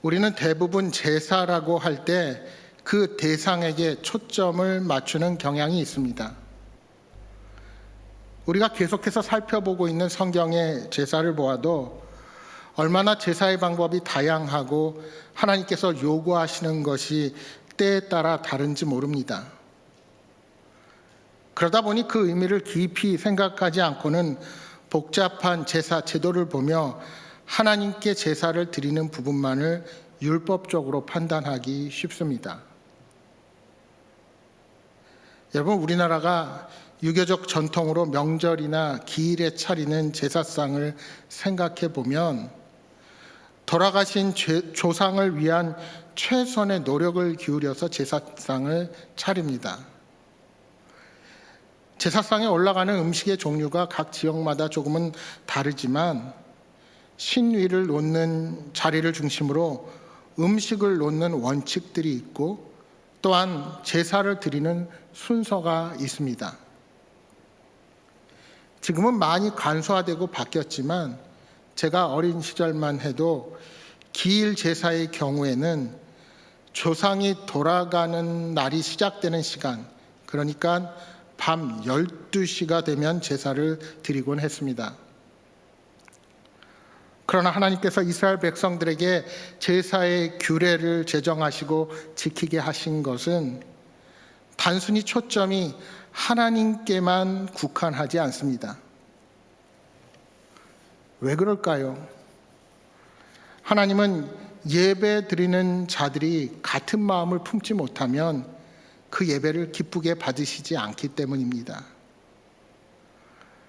우리는 대부분 제사라고 할 때 그 대상에게 초점을 맞추는 경향이 있습니다. 우리가 계속해서 살펴보고 있는 성경의 제사를 보아도 얼마나 제사의 방법이 다양하고 하나님께서 요구하시는 것이 때에 따라 다른지 모릅니다. 그러다 보니 그 의미를 깊이 생각하지 않고는 복잡한 제사 제도를 보며 하나님께 제사를 드리는 부분만을 율법적으로 판단하기 쉽습니다. 여러분, 우리나라가 유교적 전통으로 명절이나 기일에 차리는 제사상을 생각해 보면 돌아가신 조상을 위한 최선의 노력을 기울여서 제사상을 차립니다. 제사상에 올라가는 음식의 종류가 각 지역마다 조금은 다르지만 신위를 놓는 자리를 중심으로 음식을 놓는 원칙들이 있고 또한 제사를 드리는 순서가 있습니다. 지금은 많이 간소화되고 바뀌었지만 제가 어린 시절만 해도 기일 제사의 경우에는 조상이 돌아가는 날이 시작되는 시간, 그러니까 밤 12시가 되면 제사를 드리곤 했습니다. 그러나 하나님께서 이스라엘 백성들에게 제사의 규례를 제정하시고 지키게 하신 것은 단순히 초점이 하나님께만 국한하지 않습니다. 왜 그럴까요? 하나님은 예배 드리는 자들이 같은 마음을 품지 못하면 그 예배를 기쁘게 받으시지 않기 때문입니다.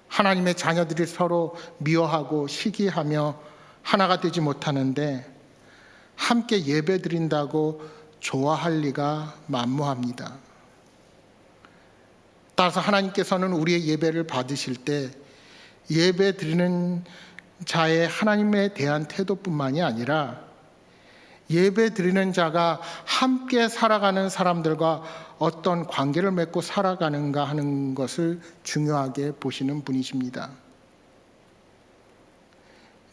하나님의 자녀들이 서로 미워하고 시기하며 하나가 되지 못하는데 함께 예배 드린다고 좋아할 리가 만무합니다. 따라서 하나님께서는 우리의 예배를 받으실 때 예배 드리는 자의 하나님에 대한 태도뿐만이 아니라 예배 드리는 자가 함께 살아가는 사람들과 어떤 관계를 맺고 살아가는가 하는 것을 중요하게 보시는 분이십니다.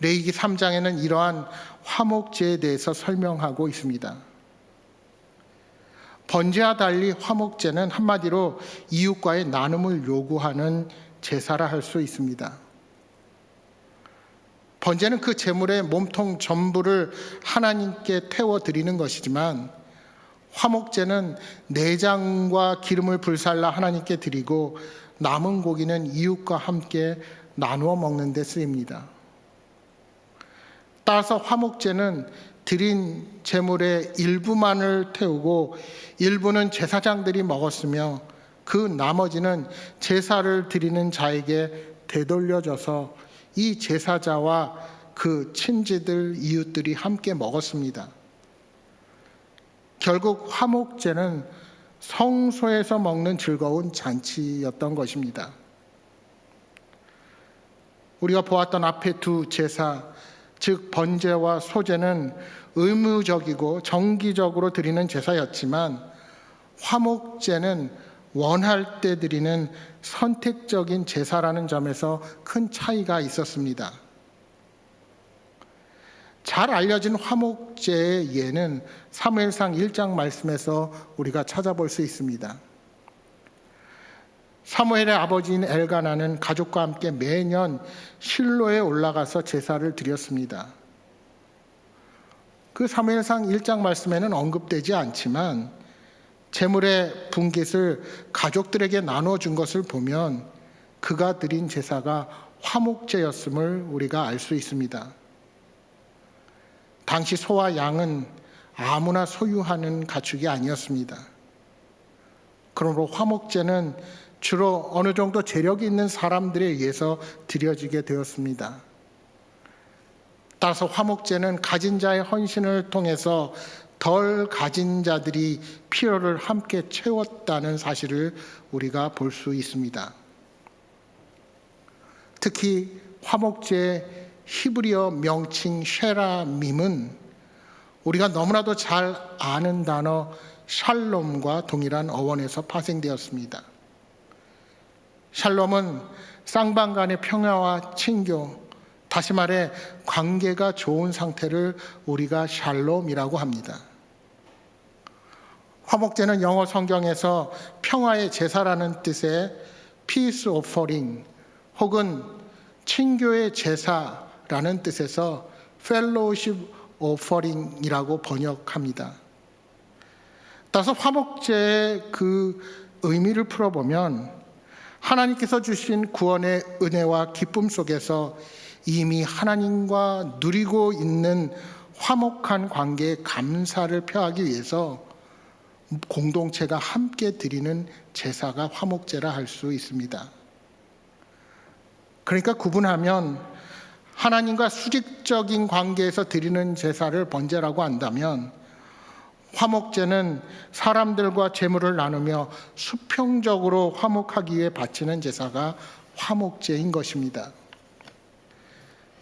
레위기 3장에는 이러한 화목제에 대해서 설명하고 있습니다. 번제와 달리 화목제는 한마디로 이웃과의 나눔을 요구하는 제사라 할 수 있습니다. 번제는 그 제물의 몸통 전부를 하나님께 태워드리는 것이지만 화목제는 내장과 기름을 불살라 하나님께 드리고 남은 고기는 이웃과 함께 나누어 먹는 데 쓰입니다. 따라서 화목제는 드린 제물의 일부만을 태우고 일부는 제사장들이 먹었으며 그 나머지는 제사를 드리는 자에게 되돌려져서 이 제사자와 그 친지들, 이웃들이 함께 먹었습니다. 결국 화목제는 성소에서 먹는 즐거운 잔치였던 것입니다. 우리가 보았던 앞에 두 제사, 즉 번제와 소제는 의무적이고 정기적으로 드리는 제사였지만 화목제는 원할 때 드리는 선택적인 제사라는 점에서 큰 차이가 있었습니다. 잘 알려진 화목제의 예는 사무엘상 1장 말씀에서 우리가 찾아볼 수 있습니다. 사무엘의 아버지인 엘가나는 가족과 함께 매년 실로에 올라가서 제사를 드렸습니다. 그 사무엘상 1장 말씀에는 언급되지 않지만 제물의 분깃을 가족들에게 나눠준 것을 보면 그가 드린 제사가 화목제였음을 우리가 알 수 있습니다. 당시 소와 양은 아무나 소유하는 가축이 아니었습니다. 그러므로 화목제는 주로 어느 정도 재력이 있는 사람들에 의해서 드려지게 되었습니다. 따라서 화목제는 가진 자의 헌신을 통해서 덜 가진 자들이 필요를 함께 채웠다는 사실을 우리가 볼 수 있습니다. 특히 화목제의 히브리어 명칭 쉐라밈은 우리가 너무나도 잘 아는 단어 샬롬과 동일한 어원에서 파생되었습니다. 샬롬은 쌍방 간의 평화와 친교, 다시 말해 관계가 좋은 상태를 우리가 샬롬이라고 합니다. 화목제는 영어 성경에서 평화의 제사라는 뜻의 peace offering 혹은 친교의 제사라는 뜻에서 fellowship offering이라고 번역합니다. 따라서 화목제의 그 의미를 풀어보면 하나님께서 주신 구원의 은혜와 기쁨 속에서 이미 하나님과 누리고 있는 화목한 관계에 감사를 표하기 위해서 공동체가 함께 드리는 제사가 화목제라 할 수 있습니다. 그러니까 구분하면 하나님과 수직적인 관계에서 드리는 제사를 번제라고 한다면 화목제는 사람들과 재물을 나누며 수평적으로 화목하기 위해 바치는 제사가 화목제인 것입니다.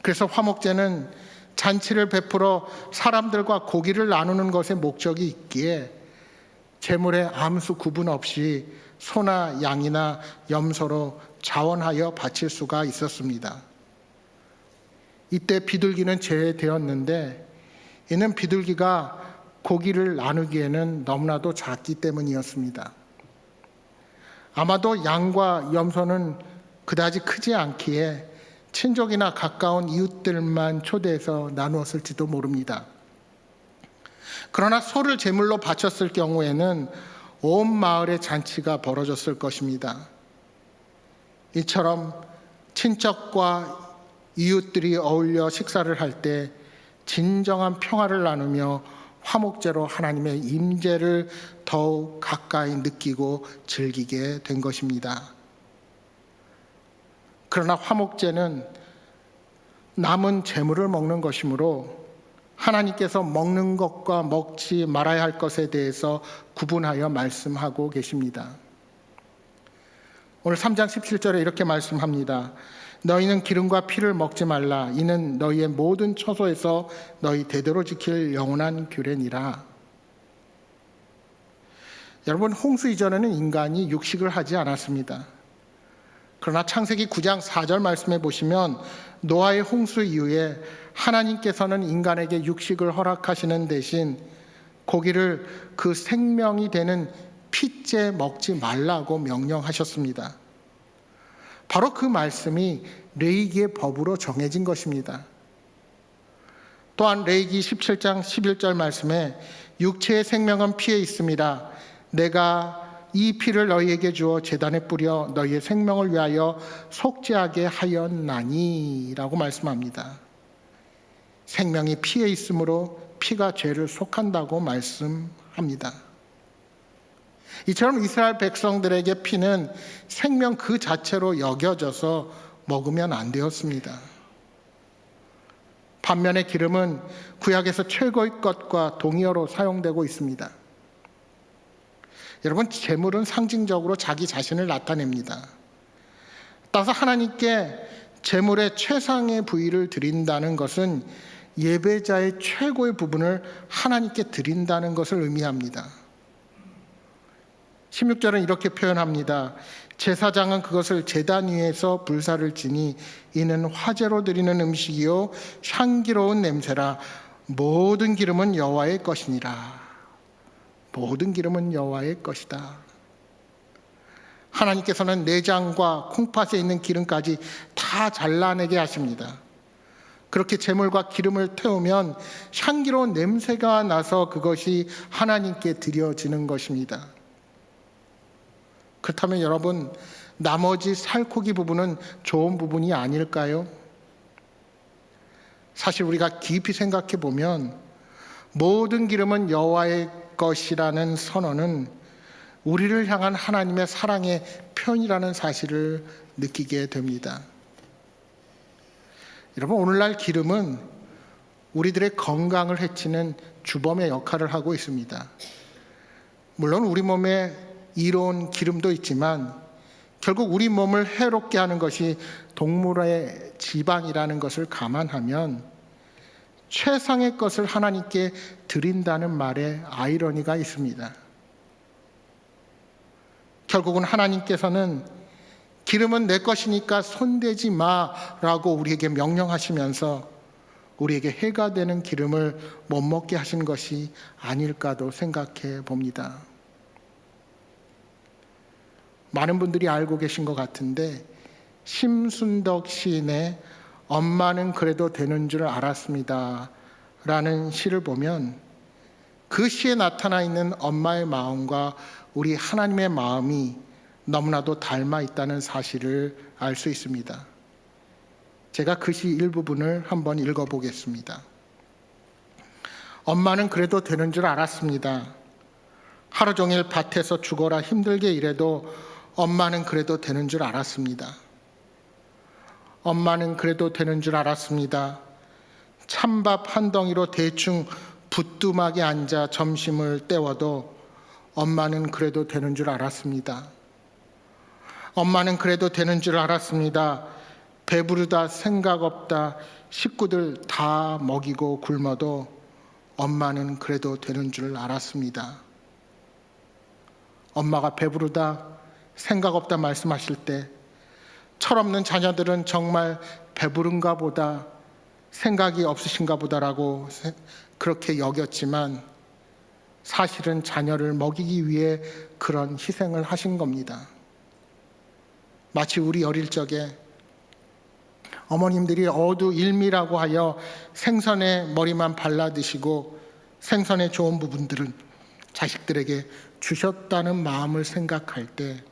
그래서 화목제는 잔치를 베풀어 사람들과 고기를 나누는 것에 목적이 있기에 재물의 암수 구분 없이 소나 양이나 염소로 자원하여 바칠 수가 있었습니다. 이때 비둘기는 제외되었는데 이는 비둘기가 고기를 나누기에는 너무나도 작기 때문이었습니다. 아마도 양과 염소는 그다지 크지 않기에 친족이나 가까운 이웃들만 초대해서 나누었을지도 모릅니다. 그러나 소를 제물로 바쳤을 경우에는 온 마을의 잔치가 벌어졌을 것입니다. 이처럼 친척과 이웃들이 어울려 식사를 할 때 진정한 평화를 나누며 화목제로 하나님의 임재를 더욱 가까이 느끼고 즐기게 된 것입니다. 그러나 화목제는 남은 재물을 먹는 것이므로 하나님께서 먹는 것과 먹지 말아야 할 것에 대해서 구분하여 말씀하고 계십니다. 오늘 3장 17절에 이렇게 말씀합니다. 너희는 기름과 피를 먹지 말라. 이는 너희의 모든 처소에서 너희 대대로 지킬 영원한 규례니라. 여러분, 홍수 이전에는 인간이 육식을 하지 않았습니다. 그러나 창세기 9장 4절 말씀에 보시면 노아의 홍수 이후에 하나님께서는 인간에게 육식을 허락하시는 대신 고기를 그 생명이 되는 피째 먹지 말라고 명령하셨습니다. 바로 그 말씀이 레위기의 법으로 정해진 것입니다. 또한 레위기 17장 11절 말씀에 육체의 생명은 피에 있습니다. 내가 이 피를 너희에게 주어 제단에 뿌려 너희의 생명을 위하여 속죄하게 하였나니 라고 말씀합니다. 생명이 피에 있으므로 피가 죄를 속한다고 말씀합니다. 이처럼 이스라엘 백성들에게 피는 생명 그 자체로 여겨져서 먹으면 안 되었습니다. 반면에 기름은 구약에서 최고의 것과 동의어로 사용되고 있습니다. 여러분, 재물은 상징적으로 자기 자신을 나타냅니다. 따라서 하나님께 재물의 최상의 부위를 드린다는 것은 예배자의 최고의 부분을 하나님께 드린다는 것을 의미합니다. 16절은 이렇게 표현합니다. 제사장은 그것을 제단 위에서 불사를 지니 이는 화제로 드리는 음식이요 향기로운 냄새라. 모든 기름은 여호와의 것이니라. 모든 기름은 여호와의 것이다. 하나님께서는 내장과 콩팥에 있는 기름까지 다 잘라내게 하십니다. 그렇게 제물과 기름을 태우면 향기로운 냄새가 나서 그것이 하나님께 드려지는 것입니다. 그렇다면 여러분, 나머지 살코기 부분은 좋은 부분이 아닐까요? 사실 우리가 깊이 생각해 보면 모든 기름은 여호와의 것이라는 선언은 우리를 향한 하나님의 사랑의 표현이라는 사실을 느끼게 됩니다. 여러분, 오늘날 기름은 우리들의 건강을 해치는 주범의 역할을 하고 있습니다. 물론 우리 몸에 이로운 기름도 있지만 결국 우리 몸을 해롭게 하는 것이 동물의 지방이라는 것을 감안하면 최상의 것을 하나님께 드린다는 말에 아이러니가 있습니다. 결국은 하나님께서는 기름은 내 것이니까 손대지 마라고 우리에게 명령하시면서 우리에게 해가 되는 기름을 못 먹게 하신 것이 아닐까도 생각해 봅니다. 많은 분들이 알고 계신 것 같은데 심순덕 시인의 엄마는 그래도 되는 줄 알았습니다 라는 시를 보면 그 시에 나타나 있는 엄마의 마음과 우리 하나님의 마음이 너무나도 닮아 있다는 사실을 알 수 있습니다. 제가 그 시 일부분을 한번 읽어보겠습니다. 엄마는 그래도 되는 줄 알았습니다. 하루 종일 밭에서 죽어라 힘들게 일해도 엄마는 그래도 되는 줄 알았습니다. 엄마는 그래도 되는 줄 알았습니다. 찬밥 한 덩이로 대충 부뚜막에 앉아 점심을 때워도 엄마는 그래도 되는 줄 알았습니다. 엄마는 그래도 되는 줄 알았습니다. 배부르다 생각 없다 식구들 다 먹이고 굶어도 엄마는 그래도 되는 줄 알았습니다. 엄마가 배부르다 생각 없다 말씀하실 때 철없는 자녀들은 정말 배부른가 보다 생각이 없으신가 보다라고 그렇게 여겼지만 사실은 자녀를 먹이기 위해 그런 희생을 하신 겁니다. 마치 우리 어릴 적에 어머님들이 어두 일미라고 하여 생선의 머리만 발라 드시고 생선의 좋은 부분들은 자식들에게 주셨다는 마음을 생각할 때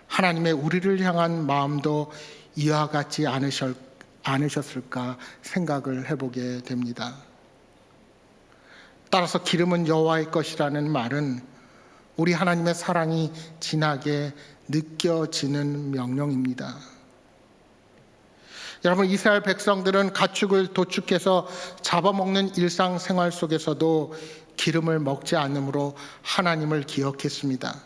하나님의 우리를 향한 마음도 이와 같지 않으셨을까 생각을 해보게 됩니다. 따라서 기름은 여호와의 것이라는 말은 우리 하나님의 사랑이 진하게 느껴지는 명령입니다. 여러분, 이스라엘 백성들은 가축을 도축해서 잡아먹는 일상생활 속에서도 기름을 먹지 않으므로 하나님을 기억했습니다.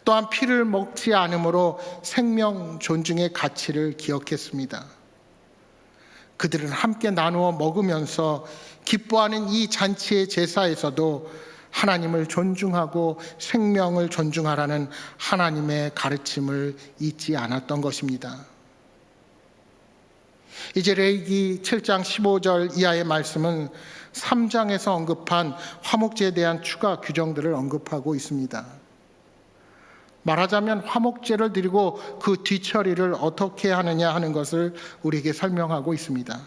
또한 피를 먹지 않으므로 생명 존중의 가치를 기억했습니다. 그들은 함께 나누어 먹으면서 기뻐하는 이 잔치의 제사에서도 하나님을 존중하고 생명을 존중하라는 하나님의 가르침을 잊지 않았던 것입니다. 이제 레위기 7장 15절 이하의 말씀은 3장에서 언급한 화목제에 대한 추가 규정들을 언급하고 있습니다. 말하자면 화목제를 드리고 그 뒤처리를 어떻게 하느냐 하는 것을 우리에게 설명하고 있습니다.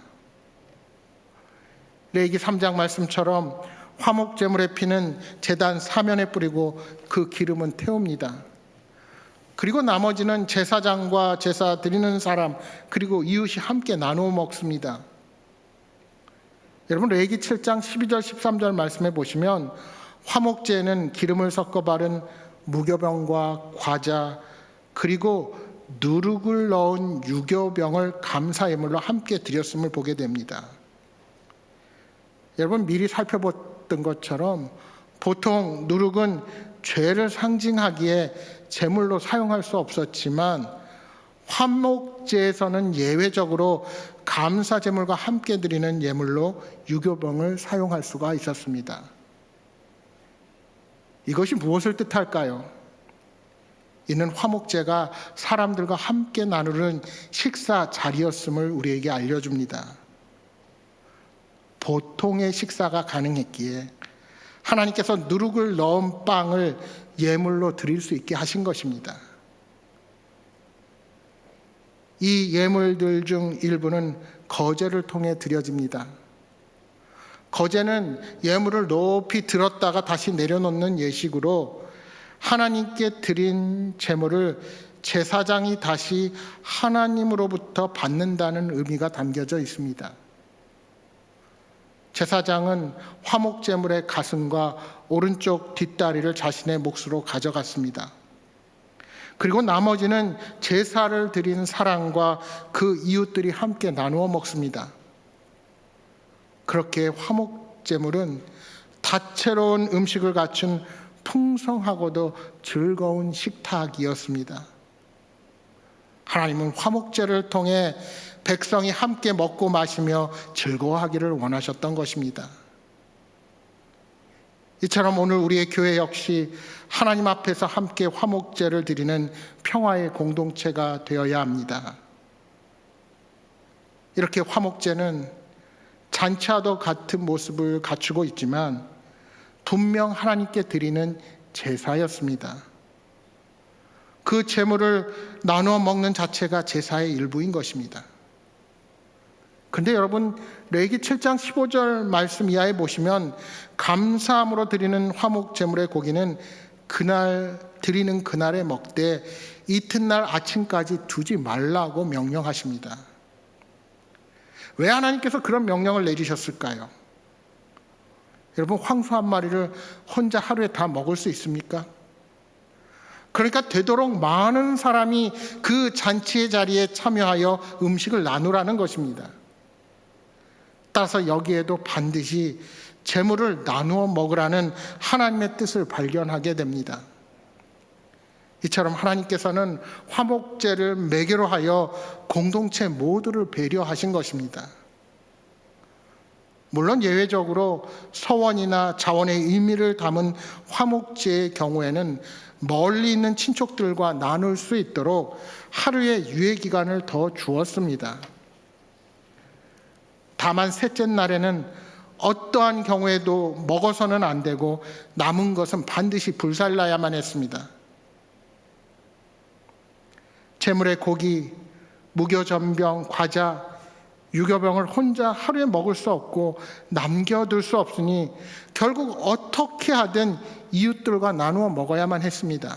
레위기 3장 말씀처럼 화목제물의 피는 제단 사면에 뿌리고 그 기름은 태웁니다. 그리고 나머지는 제사장과 제사 드리는 사람 그리고 이웃이 함께 나누어 먹습니다. 여러분, 레위기 7장 12절 13절 말씀해 보시면 화목제에는 기름을 섞어 바른 무교병과 과자 그리고 누룩을 넣은 유교병을 감사예물로 함께 드렸음을 보게 됩니다. 여러분, 미리 살펴봤던 것처럼 보통 누룩은 죄를 상징하기에 제물로 사용할 수 없었지만 화목제에서는 예외적으로 감사 제물과 함께 드리는 예물로 유교병을 사용할 수가 있었습니다. 이것이 무엇을 뜻할까요? 이는 화목제가 사람들과 함께 나누는 식사 자리였음을 우리에게 알려줍니다. 보통의 식사가 가능했기에 하나님께서 누룩을 넣은 빵을 예물로 드릴 수 있게 하신 것입니다. 이 예물들 중 일부는 거제를 통해 드려집니다. 거제는 예물을 높이 들었다가 다시 내려놓는 예식으로 하나님께 드린 제물을 제사장이 다시 하나님으로부터 받는다는 의미가 담겨져 있습니다. 제사장은 화목제물의 가슴과 오른쪽 뒷다리를 자신의 몫으로 가져갔습니다. 그리고 나머지는 제사를 드린 사람과 그 이웃들이 함께 나누어 먹습니다. 그렇게 화목제물은 다채로운 음식을 갖춘 풍성하고도 즐거운 식탁이었습니다. 하나님은 화목제를 통해 백성이 함께 먹고 마시며 즐거워하기를 원하셨던 것입니다. 이처럼 오늘 우리의 교회 역시 하나님 앞에서 함께 화목제를 드리는 평화의 공동체가 되어야 합니다. 이렇게 화목제는 잔치와도 같은 모습을 갖추고 있지만 분명 하나님께 드리는 제사였습니다. 그 제물을 나누어 먹는 자체가 제사의 일부인 것입니다. 그런데 여러분, 레위기 7장 15절 말씀 이하에 보시면 감사함으로 드리는 화목 제물의 고기는 드리는 그날에 먹되 이튿날 아침까지 두지 말라고 명령하십니다. 왜 하나님께서 그런 명령을 내리셨을까요? 여러분, 황소 한 마리를 혼자 하루에 다 먹을 수 있습니까? 그러니까 되도록 많은 사람이 그 잔치의 자리에 참여하여 음식을 나누라는 것입니다. 따라서 여기에도 반드시 제물을 나누어 먹으라는 하나님의 뜻을 발견하게 됩니다. 이처럼 하나님께서는 화목제를 매개로 하여 공동체 모두를 배려하신 것입니다. 물론 예외적으로 서원이나 자원의 의미를 담은 화목제의 경우에는 멀리 있는 친척들과 나눌 수 있도록 하루의 유예 기간을 더 주었습니다. 다만 셋째 날에는 어떠한 경우에도 먹어서는 안 되고 남은 것은 반드시 불살라야만 했습니다. 제물의 고기, 무교전병, 과자, 유교병을 혼자 하루에 먹을 수 없고 남겨둘 수 없으니 결국 어떻게 하든 이웃들과 나누어 먹어야만 했습니다.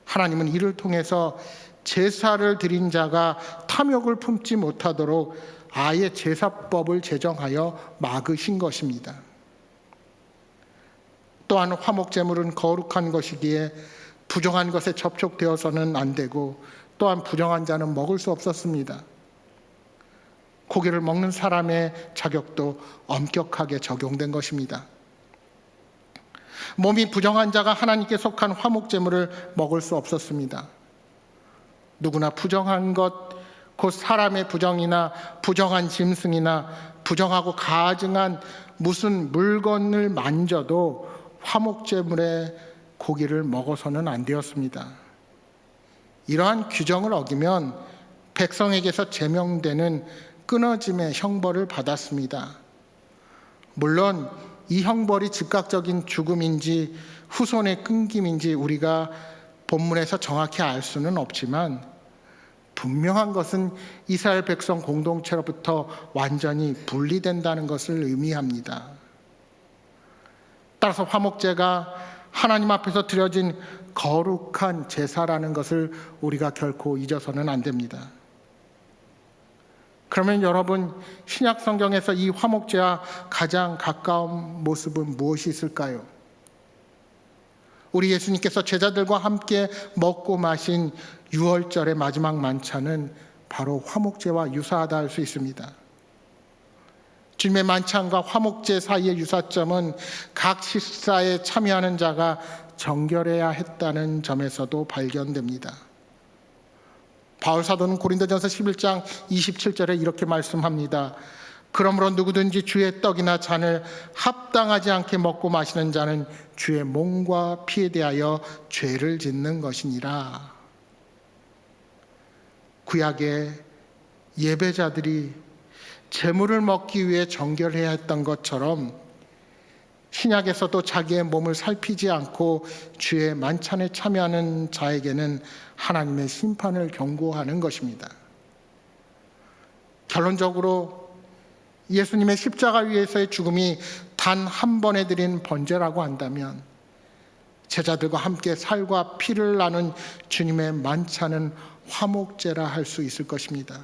하나님은 이를 통해서 제사를 드린 자가 탐욕을 품지 못하도록 아예 제사법을 제정하여 막으신 것입니다. 또한 화목제물은 거룩한 것이기에 부정한 것에 접촉되어서는 안 되고 또한 부정한 자는 먹을 수 없었습니다. 고기를 먹는 사람의 자격도 엄격하게 적용된 것입니다. 몸이 부정한 자가 하나님께 속한 화목제물을 먹을 수 없었습니다. 누구나 부정한 것, 곧 사람의 부정이나 부정한 짐승이나 부정하고 가증한 무슨 물건을 만져도 화목제물의 고기를 먹어서는 안 되었습니다. 이러한 규정을 어기면 백성에게서 제명되는 끊어짐의 형벌을 받았습니다. 물론 이 형벌이 즉각적인 죽음인지 후손의 끊김인지 우리가 본문에서 정확히 알 수는 없지만 분명한 것은 이스라엘 백성 공동체로부터 완전히 분리된다는 것을 의미합니다. 따라서 화목제가 하나님 앞에서 드려진 거룩한 제사라는 것을 우리가 결코 잊어서는 안 됩니다. 그러면 여러분, 신약 성경에서 이 화목제와 가장 가까운 모습은 무엇이 있을까요? 우리 예수님께서 제자들과 함께 먹고 마신 유월절의 마지막 만찬은 바로 화목제와 유사하다 할 수 있습니다. 주님의 만찬과 화목제 사이의 유사점은 각 식사에 참여하는 자가 정결해야 했다는 점에서도 발견됩니다. 바울 사도는 고린도전서 11장 27절에 이렇게 말씀합니다. 그러므로 누구든지 주의 떡이나 잔을 합당하지 않게 먹고 마시는 자는 주의 몸과 피에 대하여 죄를 짓는 것이니라. 구약의 예배자들이 제물을 먹기 위해 정결해야 했던 것처럼 신약에서도 자기의 몸을 살피지 않고 주의 만찬에 참여하는 자에게는 하나님의 심판을 경고하는 것입니다. 결론적으로 예수님의 십자가 위에서의 죽음이 단 한 번에 드린 번제라고 한다면 제자들과 함께 살과 피를 나눈 주님의 만찬은 화목제라 할 수 있을 것입니다.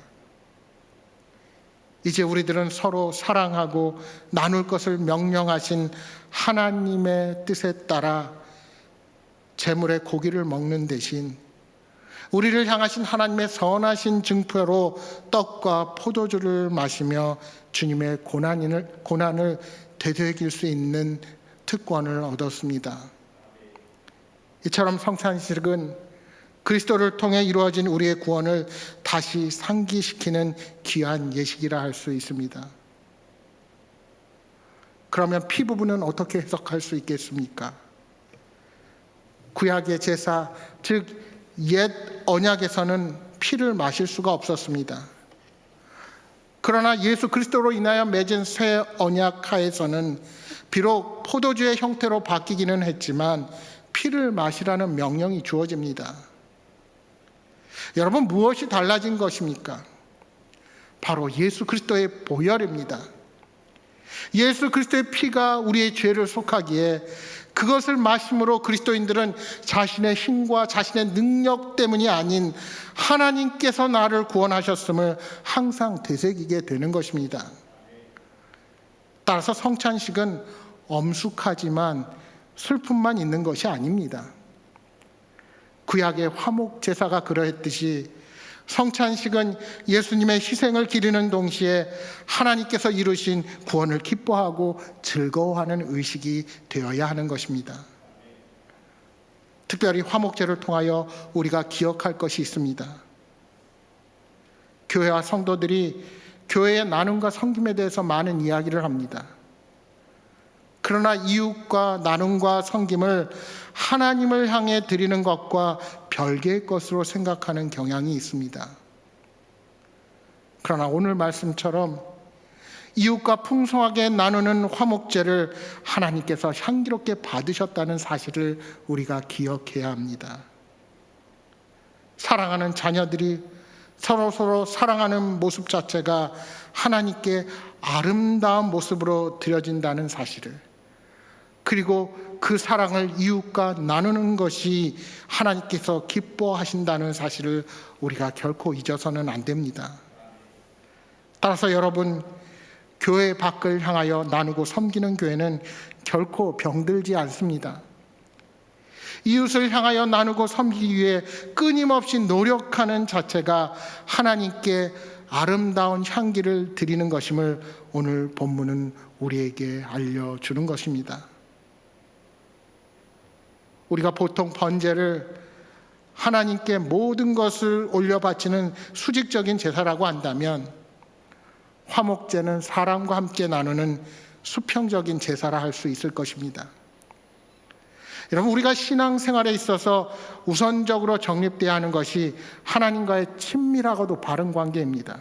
이제 우리들은 서로 사랑하고 나눌 것을 명령하신 하나님의 뜻에 따라 제물의 고기를 먹는 대신 우리를 향하신 하나님의 선하신 증표로 떡과 포도주를 마시며 주님의 고난을 되새길 수 있는 특권을 얻었습니다. 이처럼 성찬식은 그리스도를 통해 이루어진 우리의 구원을 다시 상기시키는 귀한 예식이라 할 수 있습니다. 그러면 피 부분은 어떻게 해석할 수 있겠습니까? 구약의 제사, 즉 옛 언약에서는 피를 마실 수가 없었습니다. 그러나 예수 그리스도로 인하여 맺은 새 언약 하에서는 비록 포도주의 형태로 바뀌기는 했지만 피를 마시라는 명령이 주어집니다. 여러분, 무엇이 달라진 것입니까? 바로 예수 그리스도의 보혈입니다. 예수 그리스도의 피가 우리의 죄를 속하기에 그것을 마심으로 그리스도인들은 자신의 힘과 자신의 능력 때문이 아닌 하나님께서 나를 구원하셨음을 항상 되새기게 되는 것입니다. 따라서 성찬식은 엄숙하지만 슬픔만 있는 것이 아닙니다. 구약의 화목 제사가 그러했듯이 성찬식은 예수님의 희생을 기리는 동시에 하나님께서 이루신 구원을 기뻐하고 즐거워하는 의식이 되어야 하는 것입니다. 특별히 화목제를 통하여 우리가 기억할 것이 있습니다. 교회와 성도들이 교회의 나눔과 섬김에 대해서 많은 이야기를 합니다. 그러나 이웃과 나눔과 섬김을 하나님을 향해 드리는 것과 별개의 것으로 생각하는 경향이 있습니다. 그러나 오늘 말씀처럼 이웃과 풍성하게 나누는 화목제를 하나님께서 향기롭게 받으셨다는 사실을 우리가 기억해야 합니다. 사랑하는 자녀들이 서로 사랑하는 모습 자체가 하나님께 아름다운 모습으로 드려진다는 사실을, 그리고 그 사랑을 이웃과 나누는 것이 하나님께서 기뻐하신다는 사실을 우리가 결코 잊어서는 안 됩니다. 따라서 여러분, 교회 밖을 향하여 나누고 섬기는 교회는 결코 병들지 않습니다. 이웃을 향하여 나누고 섬기기 위해 끊임없이 노력하는 자체가 하나님께 아름다운 향기를 드리는 것임을 오늘 본문은 우리에게 알려주는 것입니다. 우리가 보통 번제를 하나님께 모든 것을 올려바치는 수직적인 제사라고 한다면 화목제는 사람과 함께 나누는 수평적인 제사라 할 수 있을 것입니다. 여러분, 우리가 신앙생활에 있어서 우선적으로 정립되어야 하는 것이 하나님과의 친밀하고도 바른 관계입니다.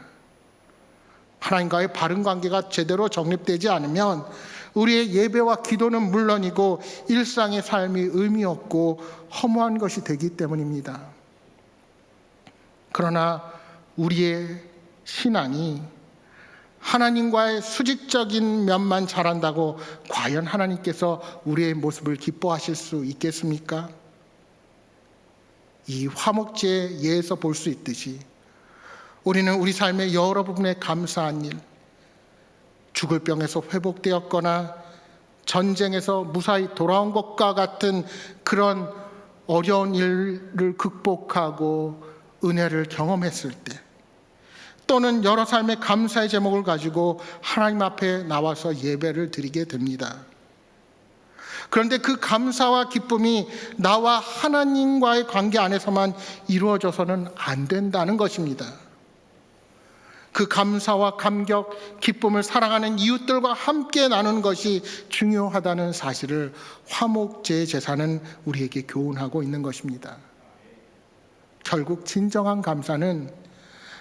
하나님과의 바른 관계가 제대로 정립되지 않으면 우리의 예배와 기도는 물론이고 일상의 삶이 의미 없고 허무한 것이 되기 때문입니다. 그러나 우리의 신앙이 하나님과의 수직적인 면만 잘한다고 과연 하나님께서 우리의 모습을 기뻐하실 수 있겠습니까? 이 화목제의 예에서 볼 수 있듯이 우리는 우리 삶의 여러 부분에 감사한 일, 죽을 병에서 회복되었거나 전쟁에서 무사히 돌아온 것과 같은 그런 어려운 일을 극복하고 은혜를 경험했을 때, 또는 여러 삶의 감사의 제목을 가지고 하나님 앞에 나와서 예배를 드리게 됩니다. 그런데 그 감사와 기쁨이 나와 하나님과의 관계 안에서만 이루어져서는 안 된다는 것입니다. 그 감사와 감격, 기쁨을 사랑하는 이웃들과 함께 나누는 것이 중요하다는 사실을 화목제 제사는 우리에게 교훈하고 있는 것입니다. 결국 진정한 감사는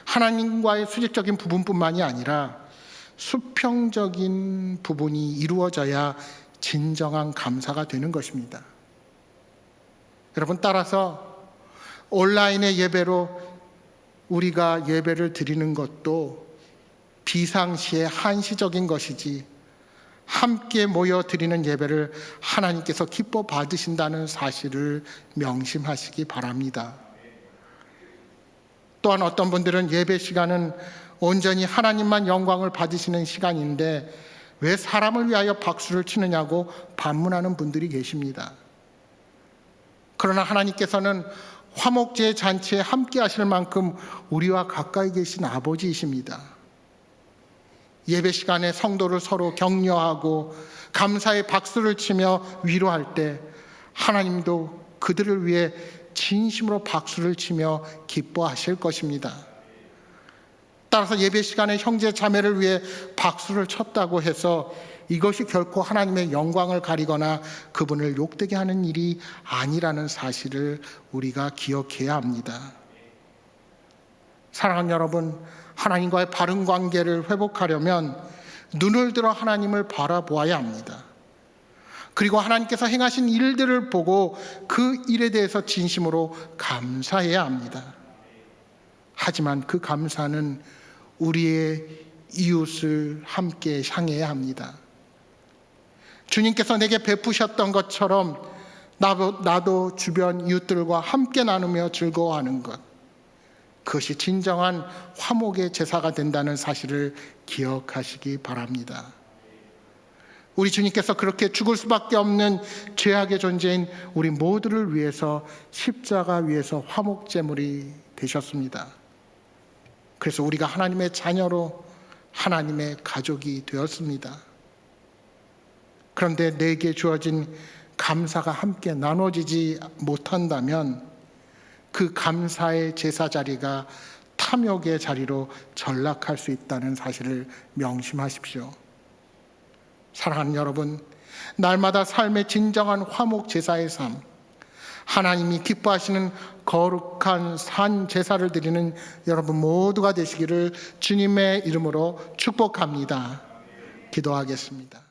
하나님과의 수직적인 부분뿐만이 아니라 수평적인 부분이 이루어져야 진정한 감사가 되는 것입니다. 여러분, 따라서 온라인의 예배로 우리가 예배를 드리는 것도 비상시에 한시적인 것이지 함께 모여 드리는 예배를 하나님께서 기뻐 받으신다는 사실을 명심하시기 바랍니다. 또한 어떤 분들은 예배 시간은 온전히 하나님만 영광을 받으시는 시간인데 왜 사람을 위하여 박수를 치느냐고 반문하는 분들이 계십니다. 그러나 하나님께서는 화목제 잔치에 함께 하실 만큼 우리와 가까이 계신 아버지이십니다. 예배 시간에 성도를 서로 격려하고 감사의 박수를 치며 위로할 때 하나님도 그들을 위해 진심으로 박수를 치며 기뻐하실 것입니다. 따라서 예배 시간에 형제 자매를 위해 박수를 쳤다고 해서 이것이 결코 하나님의 영광을 가리거나 그분을 욕되게 하는 일이 아니라는 사실을 우리가 기억해야 합니다. 사랑하는 여러분, 하나님과의 바른 관계를 회복하려면 눈을 들어 하나님을 바라보아야 합니다. 그리고 하나님께서 행하신 일들을 보고 그 일에 대해서 진심으로 감사해야 합니다. 하지만 그 감사는 우리의 이웃을 함께 향해야 합니다. 주님께서 내게 베푸셨던 것처럼 나도 주변 이웃들과 함께 나누며 즐거워하는 것, 그것이 진정한 화목의 제사가 된다는 사실을 기억하시기 바랍니다. 우리 주님께서 그렇게 죽을 수밖에 없는 죄악의 존재인 우리 모두를 위해서 십자가 위에서 화목제물이 되셨습니다. 그래서 우리가 하나님의 자녀로 하나님의 가족이 되었습니다. 그런데 내게 주어진 감사가 함께 나눠지지 못한다면 그 감사의 제사 자리가 탐욕의 자리로 전락할 수 있다는 사실을 명심하십시오. 사랑하는 여러분, 날마다 삶의 진정한 화목 제사의 삶, 하나님이 기뻐하시는 거룩한 산 제사를 드리는 여러분 모두가 되시기를 주님의 이름으로 축복합니다. 기도하겠습니다.